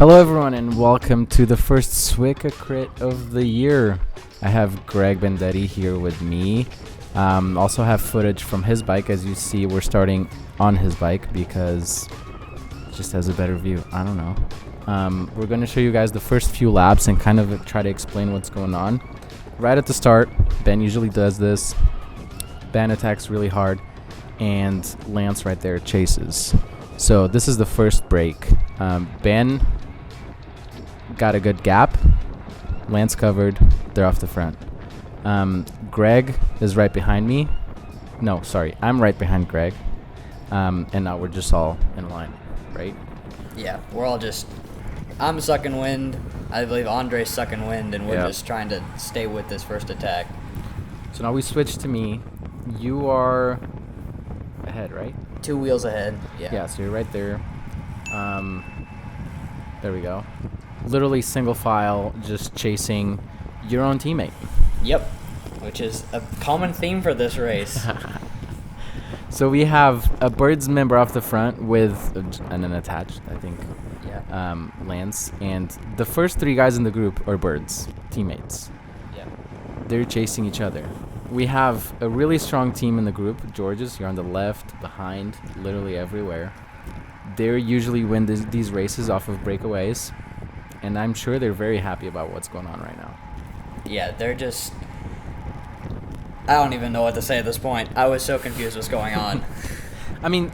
Hello everyone and welcome to the first Swika Crit of the year. I have Greg Debendetti here with me. Also have footage from his bike. As you see, we're starting on his bike because it just has a better view. I don't know. We're going to show you guys the first few laps and kind of try to explain what's going on. Right at the start, Ben usually does this. Ben attacks really hard and Lance right there chases. So this is the first break. Ben got a good gap. Lance covered. They're off the front. Greg is right behind me. No, sorry. I'm right behind Greg. And now we're just all in line, right? Yeah, we're all just... I'm sucking wind. I believe Andre's sucking wind, and we're just trying to stay with this first attack. So now we switch to me. You are ahead, right? 2 wheels ahead. Yeah, so you're right there. There we go. Literally single file, just chasing your own teammate. Yep, which is a common theme for this race. So we have a Birds member off the front with an attached, I think, Lance. And the first 3 guys in the group are Birds, teammates. Yeah. They're chasing each other. We have a really strong team in the group. George's here on the left, behind, literally everywhere. They usually win these races off of breakaways. And I'm sure they're very happy about what's going on right now. Yeah, they're just... I don't even know what to say at this point. I was so confused what's going on. I mean,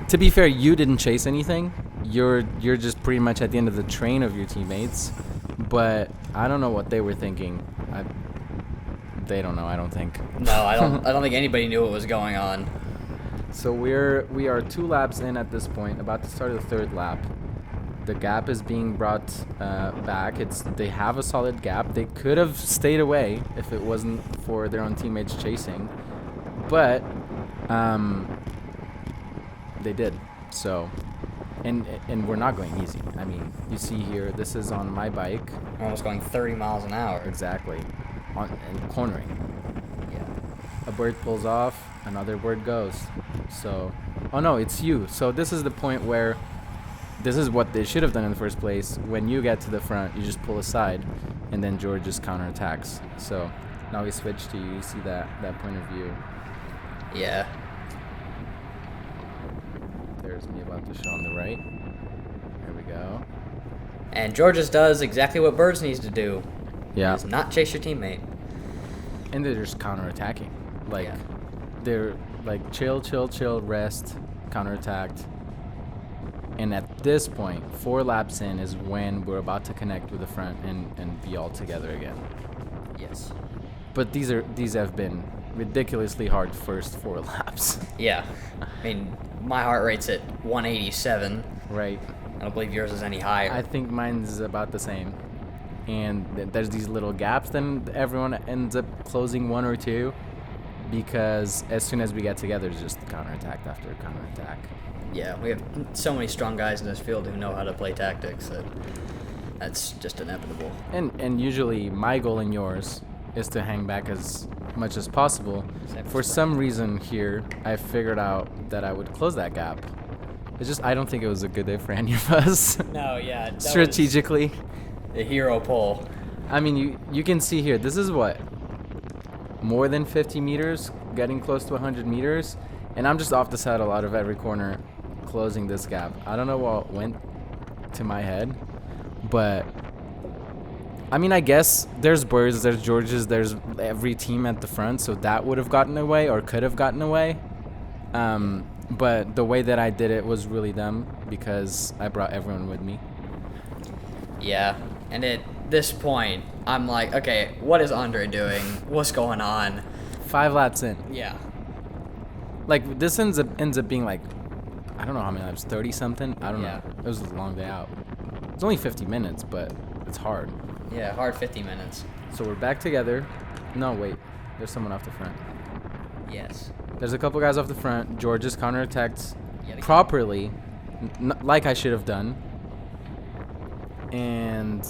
to be fair, you didn't chase anything. You're just pretty much at the end of the train of your teammates. But I don't know what they were thinking. They don't know, I don't think. No, I don't think anybody knew what was going on. So we are 2 laps in at this point, about to start the 3rd lap. The gap is being brought back. They have a solid gap. They could have stayed away if it wasn't for their own teammates chasing, but they did. So, and we're not going easy. I mean, you see here, this is on my bike. We're almost going 30 miles an hour. Exactly, and cornering. Yeah. A bird pulls off, another bird goes. So, oh no, it's you. So this is the point where. This is what they should have done in the first place. When you get to the front, you just pull aside, and then George just counterattacks. So now we switch to you. You see that point of view. Yeah. There's me about to show on the right. Here we go. And George's does exactly what Birds needs to do. Yeah. Is not chase your teammate. And they're just counterattacking. Like, Yeah. they're like chill, rest, counterattacked. And at this point, 4 laps in is when we're about to connect with the front and be all together again. Yes. But these have been ridiculously hard first 4 laps. Yeah. I mean, my heart rate's at 187. Right. I don't believe yours is any higher. I think mine's about the same. And there's these little gaps, then everyone ends up closing 1 or 2 because as soon as we get together, it's just counterattack after counterattack. Yeah, we have so many strong guys in this field who know how to play tactics that's just inevitable. And usually my goal and yours is to hang back as much as possible. For some reason here, I figured out that I would close that gap. It's just I don't think it was a good day for any of us. No, yeah. That Strategically. was a hero pull. I mean, you can see here, this is what? More than 50 meters, getting close to 100 meters. And I'm just off the saddle out of every corner, closing this gap. I don't know what went to my head, but I mean, I guess there's Birds, there's George's, there's every team at the front, so that would have gotten away or could have gotten away. But the way that I did it was really dumb because I brought everyone with me. Yeah, and at this point, I'm like, okay, what is Andre doing? What's going on? 5 laps in. Yeah. Like, this ends up being like, I don't know how many laps, 30 something? I don't know. It was a long day out. It's only 50 minutes, but it's hard. Yeah, hard 50 minutes. So we're back together. No, wait. There's someone off the front. Yes. There's a couple guys off the front. George just counterattacked Yet again. properly, like I should have done. And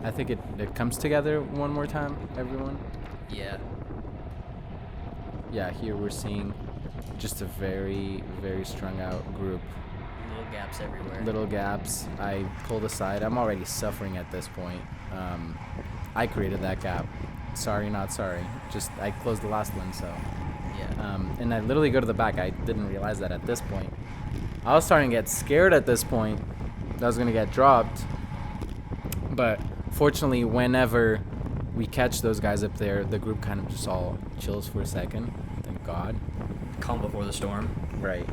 I think it comes together one more time, everyone. Yeah. Yeah, here we're seeing just a very, very strung out group. gaps everywhere. Little gaps. I pulled aside. I'm already suffering at this point. I created that gap. Sorry, not sorry. Just I closed the last one, so. Yeah. And I literally go to the back. I didn't realize that at this point. I was starting to get scared at this point that I was going to get dropped. But fortunately, whenever we catch those guys up there, the group kind of just all chills for a second. Thank God. Calm before the storm. Right.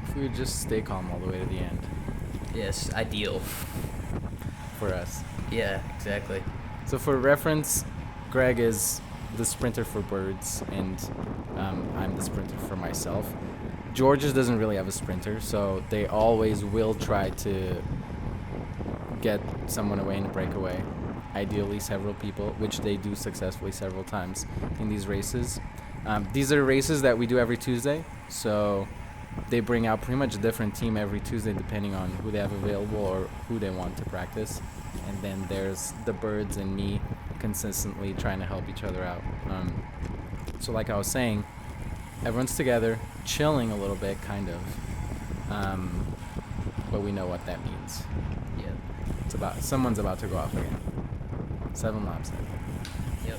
If we would just stay calm all the way to the end. Yes, ideal. For us. Yeah, exactly. So for reference, Greg is the sprinter for birds, and I'm the sprinter for myself. George's doesn't really have a sprinter, so they always will try to get someone away in a breakaway. Ideally several people, which they do successfully several times in these races. These are races that we do every Tuesday, so they bring out pretty much a different team every Tuesday depending on who they have available or who they want to practice. And then there's the birds and me consistently trying to help each other out. So like I was saying, everyone's together, chilling a little bit, kind of. But we know what that means. Yeah. It's about someone's about to go off again. 7 laps in. Yep.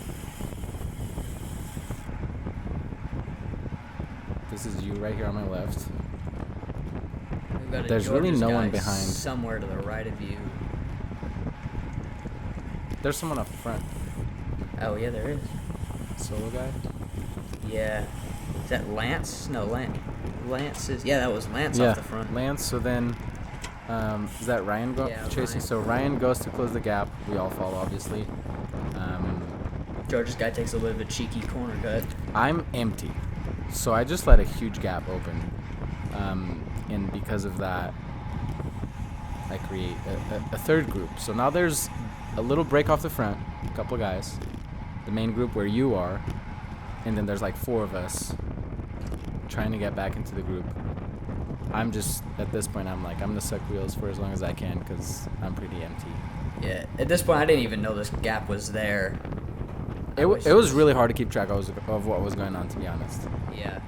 This is you right here on my left. We've got a There's really George's no guy one behind. somewhere to the right of you. There's someone up front. Oh, yeah, there is. Solo guy. Yeah. Is that Lance? No, Lance is... Yeah, that was Lance Yeah, off the front. Lance. So then, is that Ryan Yeah, chasing? Ryan. So Ryan goes to close the gap. We all follow, obviously. George's guy takes a little bit of a cheeky corner cut. I'm empty, so I just let a huge gap open, and because of that, I create a third group. So now there's a little break off the front, a couple of guys, the main group where you are, and then there's like 4 of us trying to get back into the group. I'm just, at this point, I'm gonna suck wheels for as long as I can because I'm pretty empty. Yeah, at this point, I didn't even know this gap was there. It was really hard to keep track of what was going on, to be honest. Yeah.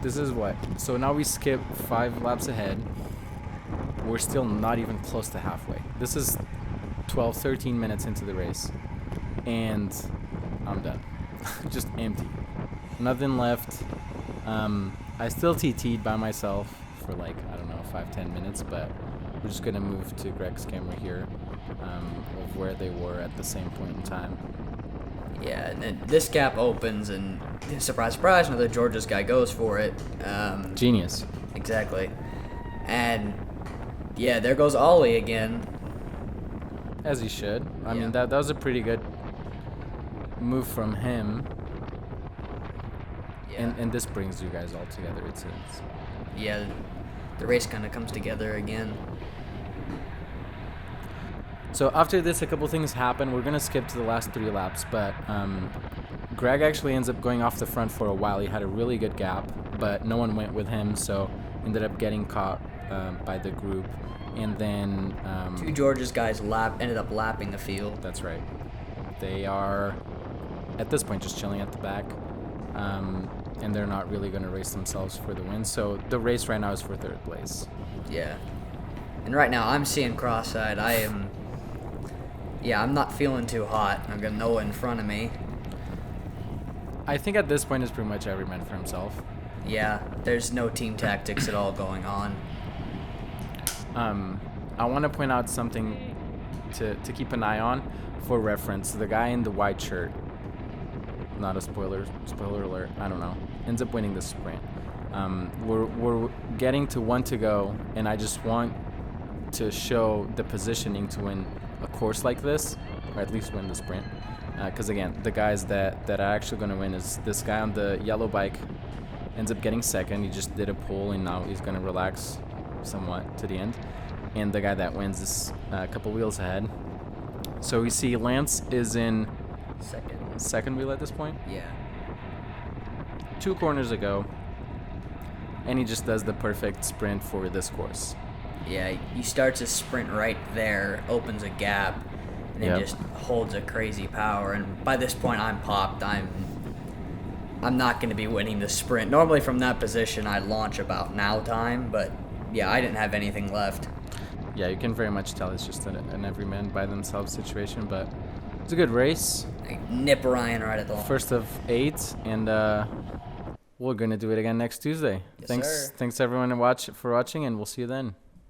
This is what? So now we skip 5 laps ahead. We're still not even close to halfway. This is 12, 13 minutes into the race. And I'm done. Just empty. Nothing left. I still TT'd by myself for like, I don't know, 5-10 minutes, but we're just going to move to Greg's camera here of where they were at the same point in time. Yeah, and then this gap opens, and surprise, surprise, another George's guy goes for it. Genius. Exactly. And, yeah, there goes Ollie again. As he should. I Yeah. mean, that was a pretty good move from him. Yeah. And this brings you guys all together, it seems. Yeah, the race kind of comes together again. So after this, a couple things happen. We're going to skip to the last 3 laps, but Greg actually ends up going off the front for a while. He had a really good gap, but no one went with him, so ended up getting caught by the group. And then... 2 George's guys ended up lapping the field. That's right. They are, at this point, just chilling at the back, and they're not really going to race themselves for the win. So the race right now is for 3rd place. Yeah. And right now, I'm seeing cross-eyed. I'm not feeling too hot. I've got Noah in front of me. I think at this point it's pretty much every man for himself. Yeah, there's no team tactics at all going on. I want to point out something to keep an eye on for reference. The guy in the white shirt, not a spoiler alert, I don't know, ends up winning the sprint. We're getting to 1 to go, and I just want to show the positioning to win a course like this, or at least win the sprint. Because again, the guys that are actually going to win is this guy on the yellow bike. Ends up getting 2nd. He just did a pull, and now he's going to relax somewhat to the end. And the guy that wins is a couple wheels ahead. So we see Lance is in second wheel at this point. Yeah. 2 corners ago, and he just does the perfect sprint for this course. Yeah, he starts his sprint right there, opens a gap, and then Yep. just holds a crazy power. And by this point, I'm popped. I'm I'm not going to be winning the sprint. Normally from that position, I launch about now time, but yeah, I didn't have anything left. Yeah, you can very much tell it's just an everyman by themselves situation, but it's a good race. I nip Ryan right at the First of 8, and we're going to do it again next Tuesday. Yes, sir. Thanks everyone for watching, and we'll see you then.